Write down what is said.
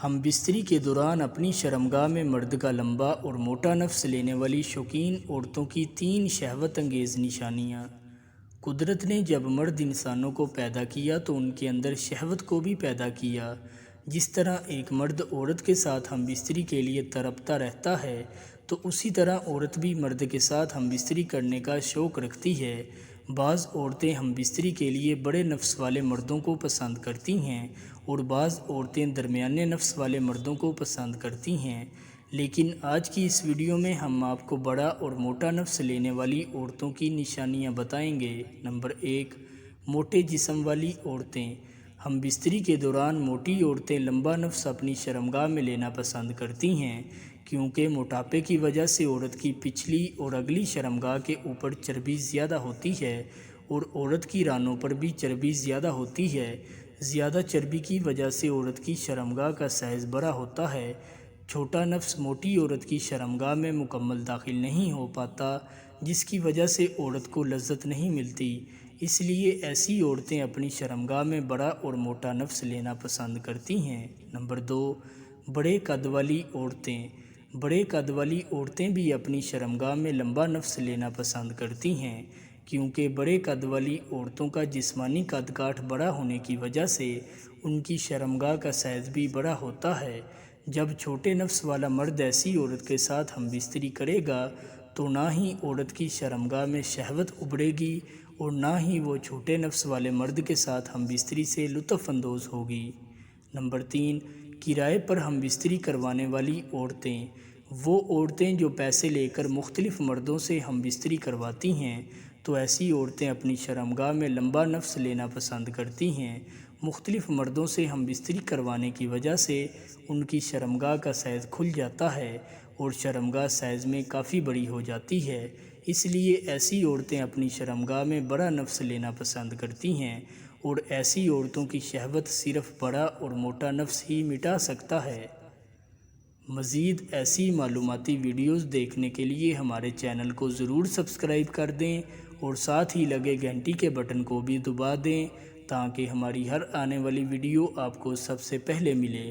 ہم بستری کے دوران اپنی شرمگاہ میں مرد کا لمبا اور موٹا نفس لینے والی شوقین عورتوں کی 3 شہوت انگیز نشانیاں۔ قدرت نے جب مرد انسانوں کو پیدا کیا تو ان کے اندر شہوت کو بھی پیدا کیا۔ جس طرح ایک مرد عورت کے ساتھ ہم بستری کے لیے تڑپتا رہتا ہے تو اسی طرح عورت بھی مرد کے ساتھ ہم بستری کرنے کا شوق رکھتی ہے۔ بعض عورتیں ہم بستری کے لیے بڑے نفس والے مردوں کو پسند کرتی ہیں اور بعض عورتیں درمیانے نفس والے مردوں کو پسند کرتی ہیں، لیکن آج کی اس ویڈیو میں ہم آپ کو بڑا اور موٹا نفس لینے والی عورتوں کی نشانیاں بتائیں گے۔ نمبر 1، موٹے جسم والی عورتیں۔ ہم بستری کے دوران موٹی عورتیں لمبا نفس اپنی شرمگاہ میں لینا پسند کرتی ہیں، کیونکہ موٹاپے کی وجہ سے عورت کی پچھلی اور اگلی شرمگاہ کے اوپر چربی زیادہ ہوتی ہے اور عورت کی رانوں پر بھی چربی زیادہ ہوتی ہے۔ زیادہ چربی کی وجہ سے عورت کی شرمگاہ کا سائز بڑا ہوتا ہے۔ چھوٹا نفس موٹی عورت کی شرمگاہ میں مکمل داخل نہیں ہو پاتا، جس کی وجہ سے عورت کو لذت نہیں ملتی۔ اس لیے ایسی عورتیں اپنی شرمگاہ میں بڑا اور موٹا نفس لینا پسند کرتی ہیں۔ نمبر 2، بڑے قد والی عورتیں۔ بڑے قد والی عورتیں بھی اپنی شرمگاہ میں لمبا نفس لینا پسند کرتی ہیں، کیونکہ بڑے قد والی عورتوں کا جسمانی قد کاٹھ بڑا ہونے کی وجہ سے ان کی شرمگاہ کا سائز بھی بڑا ہوتا ہے۔ جب چھوٹے نفس والا مرد ایسی عورت کے ساتھ ہم بستری کرے گا تو نہ ہی عورت کی شرمگاہ میں شہوت ابھرے گی اور نہ ہی وہ چھوٹے نفس والے مرد کے ساتھ ہم بستری سے لطف اندوز ہوگی۔ نمبر 3، کرائے پر ہم بستری کروانے والی عورتیں۔ وہ عورتیں جو پیسے لے کر مختلف مردوں سے ہم بستری کرواتی ہیں تو ایسی عورتیں اپنی شرمگاہ میں لمبا نفس لینا پسند کرتی ہیں۔ مختلف مردوں سے ہم بستری کروانے کی وجہ سے ان کی شرمگاہ کا سائز کھل جاتا ہے اور شرمگاہ سائز میں کافی بڑی ہو جاتی ہے۔ اس لیے ایسی عورتیں اپنی شرمگاہ میں بڑا نفس لینا پسند کرتی ہیں اور ایسی عورتوں کی شہوت صرف بڑا اور موٹا نفس ہی مٹا سکتا ہے۔ مزید ایسی معلوماتی ویڈیوز دیکھنے کے لیے ہمارے چینل کو ضرور سبسکرائب کر دیں اور ساتھ ہی لگے گھنٹی کے بٹن کو بھی دبا دیں تاکہ ہماری ہر آنے والی ویڈیو آپ کو سب سے پہلے ملے۔